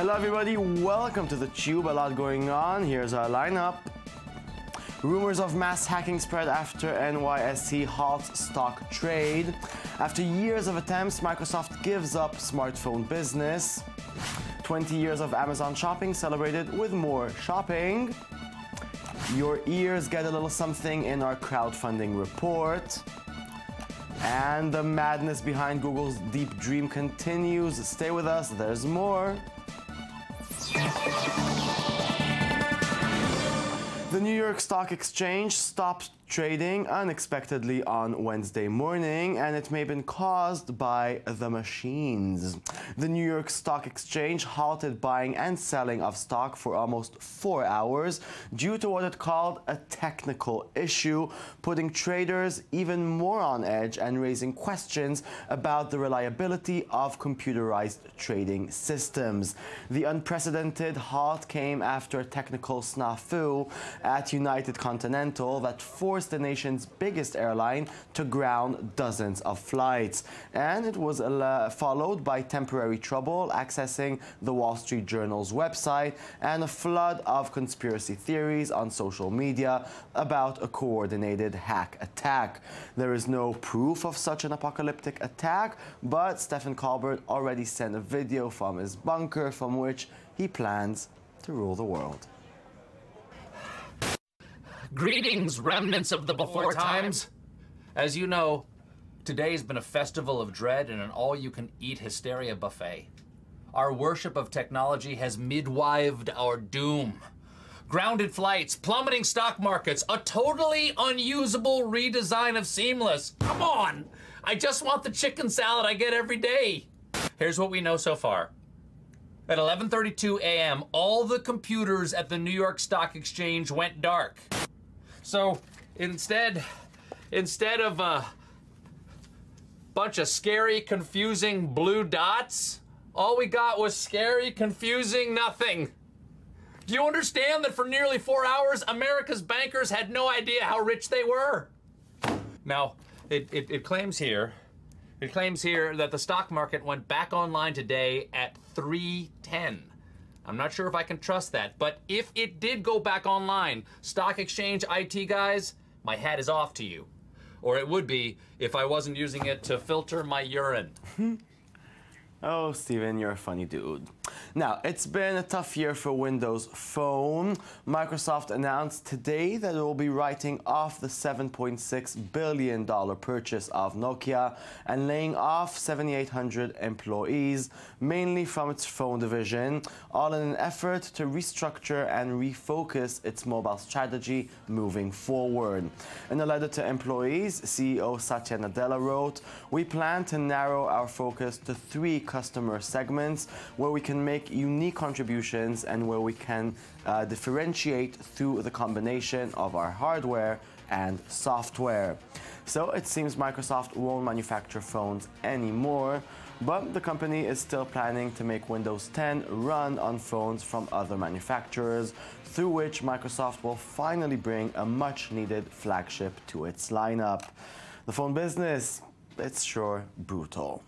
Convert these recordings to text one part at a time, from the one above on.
Hello everybody, welcome to the Tube. A lot going on. Here's our lineup. Rumors of mass hacking spread after NYSE halts stock trade. After years of attempts, Microsoft gives up smartphone business. 20 years of Amazon shopping celebrated with more shopping. Your ears get a little something in our crowdfunding report. And the madness behind Google's Deep Dream continues. Stay with us, there's more. The New York Stock Exchange stopped trading unexpectedly on Wednesday morning, and it may have been caused by the machines. The New York Stock Exchange halted buying and selling of stock for almost 4 hours due to what it called a technical issue, putting traders even more on edge and raising questions about the reliability of computerized trading systems. The unprecedented halt came after a technical snafu at United Continental that forced the nation's biggest airline to ground dozens of flights. And it was followed by temporary trouble accessing the Wall Street Journal's website and a flood of conspiracy theories on social media about a coordinated hack attack. There is no proof of such an apocalyptic attack, but Stephen Colbert already sent a video from his bunker from which he plans to rule the world. Greetings, remnants of the before times. As you know, today's been a festival of dread and an all-you-can-eat hysteria buffet. Our worship of technology has midwived our doom. Grounded flights, plummeting stock markets, a totally unusable redesign of Seamless. Come on! I just want the chicken salad I get every day. Here's what we know so far. At 11:32 a.m., all the computers at the New York Stock Exchange went dark. So instead of a bunch of scary, confusing blue dots, all we got was scary, confusing nothing. Do you understand that for nearly 4 hours, America's bankers had no idea how rich they were? Now, it claims here that the stock market went back online today at 3:10. I'm not sure if I can trust that, but if it did go back online, stock exchange IT guys, my hat is off to you. Or it would be if I wasn't using it to filter my urine. Oh, Steven, you're a funny dude. Now, it's been a tough year for Windows Phone. Microsoft announced today that it will be writing off the $7.6 billion purchase of Nokia and laying off 7,800 employees, mainly from its phone division, all in an effort to restructure and refocus its mobile strategy moving forward. In a letter to employees, CEO Satya Nadella wrote, "We plan to narrow our focus to 3 customer segments where we can make unique contributions and where we can differentiate through the combination of our hardware and software." So it seems Microsoft won't manufacture phones anymore, but the company is still planning to make Windows 10 run on phones from other manufacturers, through which Microsoft will finally bring a much-needed flagship to its lineup. The phone business, it's sure brutal.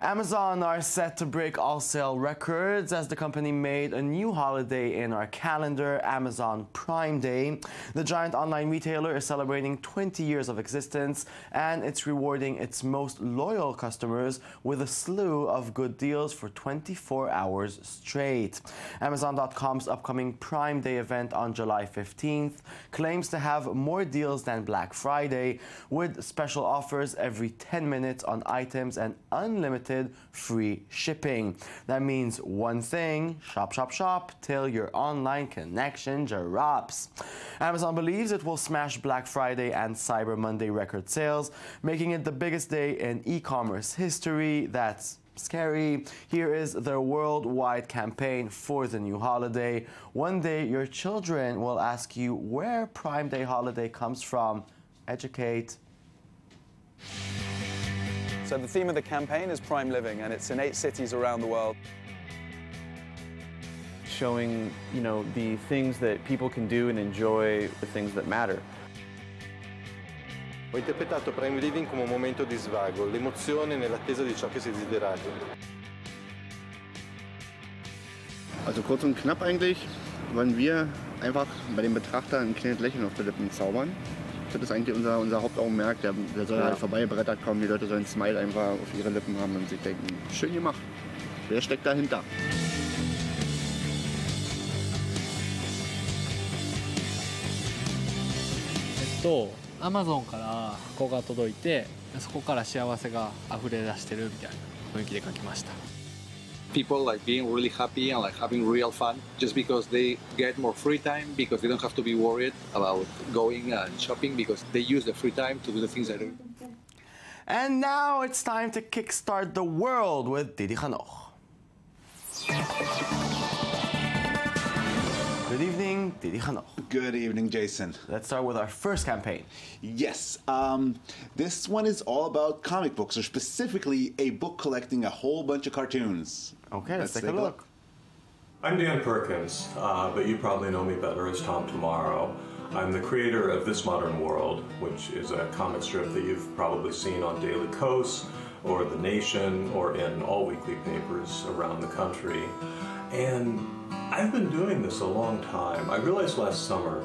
Amazon are set to break all sale records as the company made a new holiday in our calendar, Amazon Prime Day. The giant online retailer is celebrating 20 years of existence, and it's rewarding its most loyal customers with a slew of good deals for 24 hours straight. Amazon.com's upcoming Prime Day event on July 15th claims to have more deals than Black Friday, with special offers every 10 minutes on items and unlimited free shipping. That means one thing: shop, shop, shop till your online connection drops. Amazon believes it will smash Black Friday and Cyber Monday record sales, making it the biggest day in e-commerce history. That's scary. Here is their worldwide campaign for the new holiday. One day your children will ask you where Prime Day holiday comes from. Educate. So the theme of the campaign is Prime Living, and it's in 8 cities around the world. Showing, the things that people can do and enjoy, the things that matter. Ho interpretato Prime Living come un momento di svago, l'emozione nell'attesa di ciò che si è desiderato. Also kurz und knapp eigentlich wollen wir einfach bei dem Betrachter ein kleines Lächeln auf die Lippen zaubern. Das ist eigentlich unser Hauptaugenmerk. Der soll halt vorbeibrettert kommen, die Leute sollen ein Smile einfach auf ihre Lippen haben und sich denken, schön gemacht. Wer steckt dahinter? Amazon から箱が届いて、そこから幸せが溢れ出してるみたいな雰囲気で書きました。People like being really happy and like having real fun just because they get more free time because they don't have to be worried about going and shopping because they use the free time to do the things they do. And now it's time to kickstart the world with Didi Hanoch. Good evening, Didi Hanoch. Good evening, Jason. Let's start with our first campaign. Yes, this one is all about comic books, or specifically a book collecting a whole bunch of cartoons. Okay, let's take a look. I'm Dan Perkins, but you probably know me better as Tom Tomorrow. I'm the creator of This Modern World, which is a comic strip that you've probably seen on Daily Kos, or The Nation, or in all weekly papers around the country. And I've been doing this a long time. I realized last summer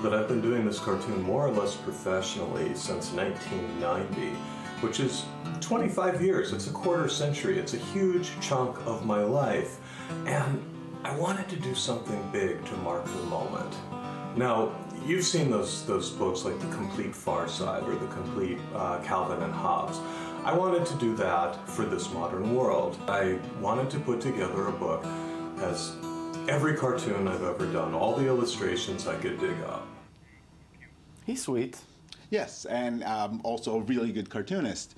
that I've been doing this cartoon more or less professionally since 1990, which is 25 years. It's a quarter century. It's a huge chunk of my life. And I wanted to do something big to mark the moment. Now, you've seen those books like The Complete Far Side or The Complete Calvin and Hobbes. I wanted to do that for This Modern World. I wanted to put together a book as every cartoon I've ever done, all the illustrations I could dig up. He's sweet. Yes, and also a really good cartoonist.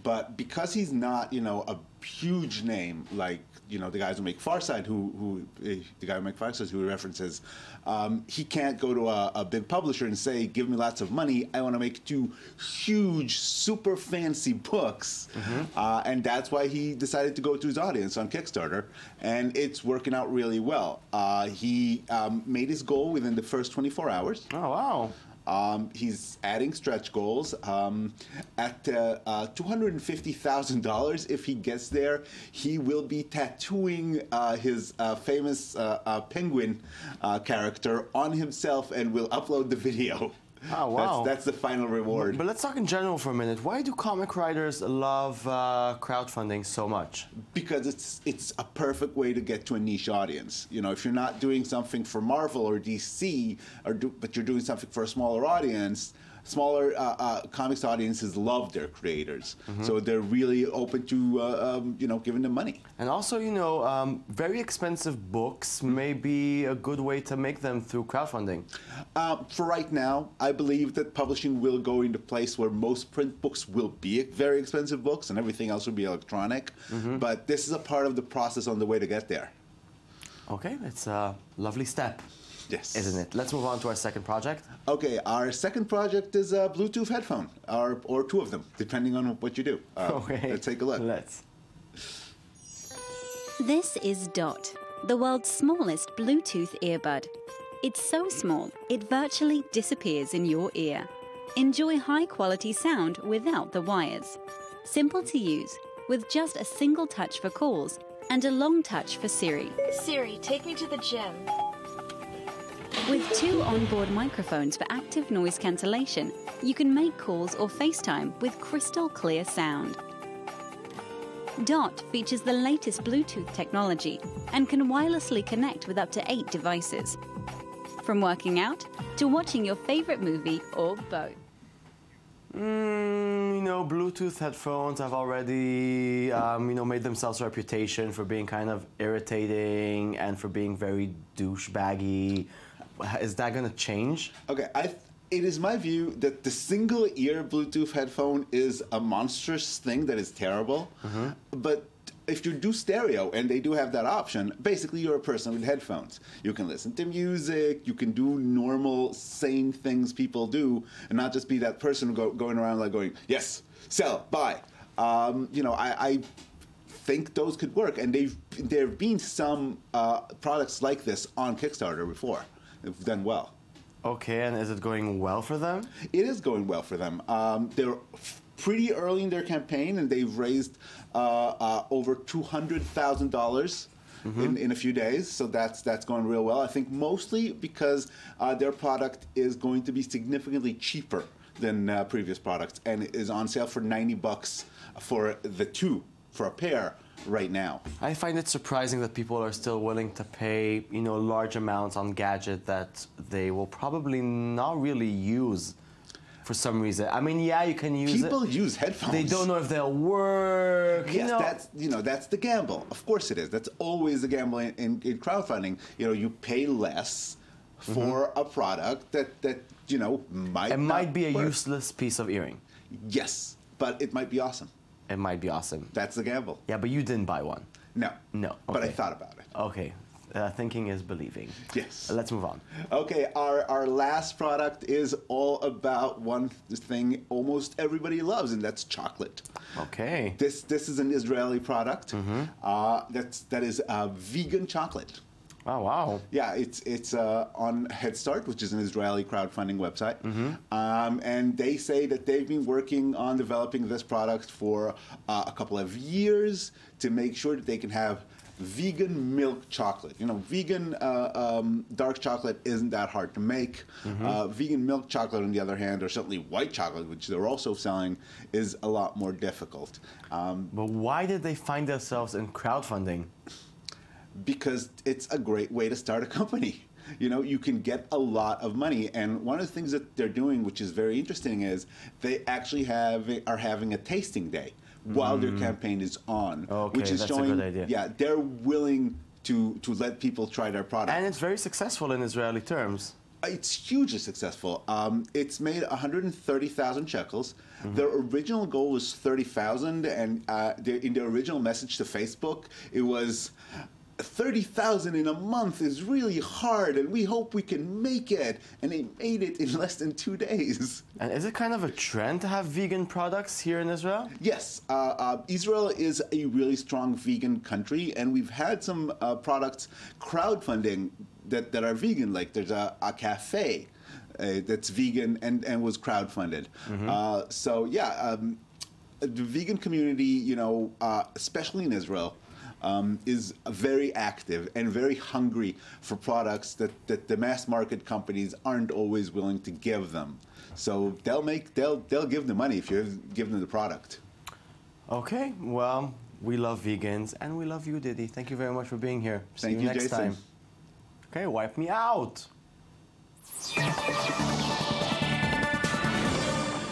But because he's not, a huge name like, the guys who make Farside, the guy who makes Farside who he references, he can't go to a big publisher and say, give me lots of money, I want to make 2 huge, super fancy books. And that's why he decided to go to his audience on Kickstarter, and it's working out really well. He made his goal within the first 24 hours. Oh, wow. He's adding stretch goals. At $250,000, if he gets there, he will be tattooing his famous penguin character on himself and will upload the video. Oh, wow. That's the final reward. But let's talk in general for a minute. Why do comic writers love crowdfunding so much? Because it's a perfect way to get to a niche audience. If you're not doing something for Marvel or DC, but you're doing something for a smaller audience, smaller comics audiences love their creators. So they're really open to, giving them money. And also, very expensive books may be a good way to make them through crowdfunding. For right now, I believe that publishing will go into place where most print books will be very expensive books and everything else will be electronic. But this is a part of the process on the way to get there. Okay, it's a lovely step. Yes. Isn't it? Let's move on to our second project. Okay, our second project is a Bluetooth headphone, or 2 of them, depending on what you do. Okay. Let's take a look. Let's. This is Dot, the world's smallest Bluetooth earbud. It's so small, it virtually disappears in your ear. Enjoy high-quality sound without the wires. Simple to use, with just a single touch for calls and a long touch for Siri. Siri, take me to the gym. With 2 onboard microphones for active noise cancellation, you can make calls or FaceTime with crystal clear sound. Dot features the latest Bluetooth technology and can wirelessly connect with up to 8 devices. From working out to watching your favorite movie or both. Bluetooth headphones have already, made themselves a reputation for being kind of irritating and for being very douchebaggy. Is that going to change? Okay, it is my view that the single ear Bluetooth headphone is a monstrous thing that is terrible. But if you do stereo, and they do have that option, basically you're a person with headphones. You can listen to music, you can do normal, sane things people do, and not just be that person going around like going, yes, sell, buy. I think those could work, and there have been some products like this on Kickstarter before. They've done well. Okay, and is it going well for them? It is going well for them. They're pretty early in their campaign, and they've raised over $200,000 in a few days, so that's going real well. I think mostly because their product is going to be significantly cheaper than previous products, and it is on sale for $90 for a pair right now. I find it surprising that people are still willing to pay, large amounts on gadget that they will probably not really use for some reason. I mean, yeah, you can use People use headphones. They don't know if they'll work. Yes, that's the gamble. Of course it is. That's always the gamble in crowdfunding. You pay less for a product that might be a work. useless piece of earring. Yes, but it might be awesome. It might be awesome. That's the gamble. Yeah, but you didn't buy one. No. No. Okay. But I thought about it. Okay. Thinking is believing. Yes. Let's move on. Okay, our last product is all about one thing almost everybody loves, and that's chocolate. Okay. This is an Israeli product. That is vegan chocolate. Oh, wow. Yeah, it's on Head Start, which is an Israeli crowdfunding website. And they say that they've been working on developing this product for a couple of years to make sure that they can have vegan milk chocolate. Vegan dark chocolate isn't that hard to make. Vegan milk chocolate, on the other hand, or certainly white chocolate, which they're also selling, is a lot more difficult. But why did they find themselves in crowdfunding? Because it's a great way to start a company. You can get a lot of money, and one of the things that they're doing, which is very interesting, is they actually are having a tasting day while their campaign is on, Okay, which is that's showing, a good idea. yeah, they're willing to let people try their product. And it's very successful in Israeli terms. It's hugely successful. It's made 130,000 shekels. Their original goal was 30,000, and in their original message to Facebook, it was 30,000 in a month is really hard, and we hope we can make it. And they made it in less than 2 days. And is it kind of a trend to have vegan products here in Israel? Yes. Israel is a really strong vegan country, and we've had some products crowdfunding that are vegan. Like there's a cafe that's vegan and was crowdfunded. So yeah, the vegan community, especially in Israel, is very active and very hungry for products that the mass market companies aren't always willing to give them. So they'll give the money if you give them the product. Okay, well, we love vegans and we love you, Didi. Thank you very much for being here. See Thank you you, next Jason. time. Okay, wipe me out.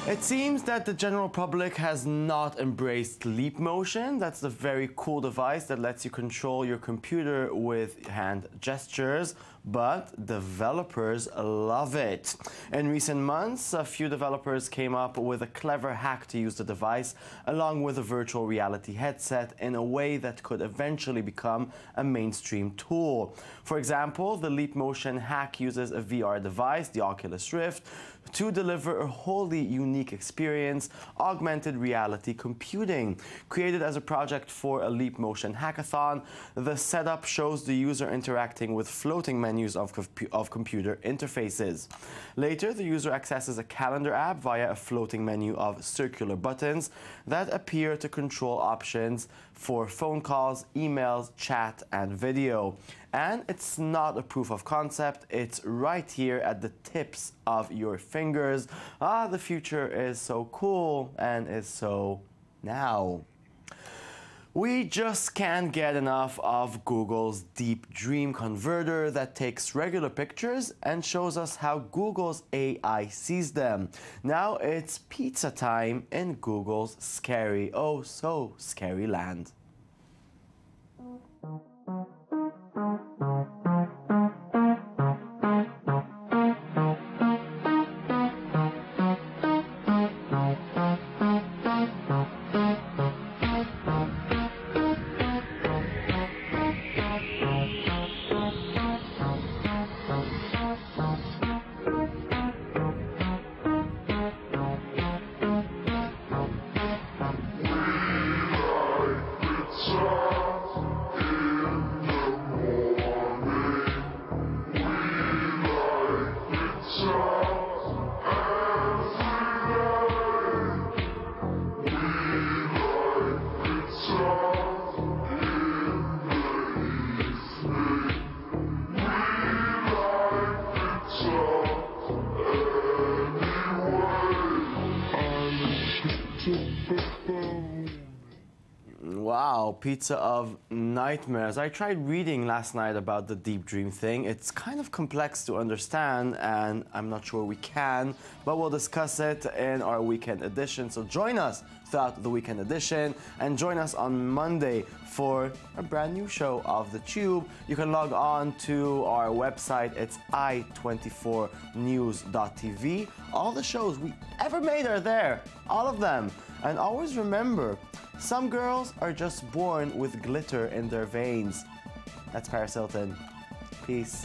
It seems that the general public has not embraced Leap Motion. That's the very cool device that lets you control your computer with hand gestures, but developers love it. In recent months, a few developers came up with a clever hack to use the device along with a virtual reality headset in a way that could eventually become a mainstream tool. For example, the Leap Motion hack uses a VR device, the Oculus Rift, to deliver a wholly unique experience, augmented reality computing. Created as a project for a Leap Motion hackathon, the setup shows the user interacting with floating menus of computer interfaces. Later, the user accesses a calendar app via a floating menu of circular buttons that appear to control options for phone calls, emails, chat, and video. And it's not a proof of concept, it's right here at the tips of your fingers. The future is so cool and is so now. We just can't get enough of Google's Deep Dream Converter that takes regular pictures and shows us how Google's AI sees them. Now it's pizza time in Google's scary, oh so scary land. Wow, pizza of nightmares. I tried reading last night about the deep dream thing. It's kind of complex to understand, and I'm not sure we can, but we'll discuss it in our weekend edition. So join us throughout the weekend edition, and join us on Monday for a brand new show of The Tube. You can log on to our website. It's i24news.tv. All the shows we ever made are there, all of them. And always remember, some girls are just born with glitter in their veins. That's Paris Hilton. Peace.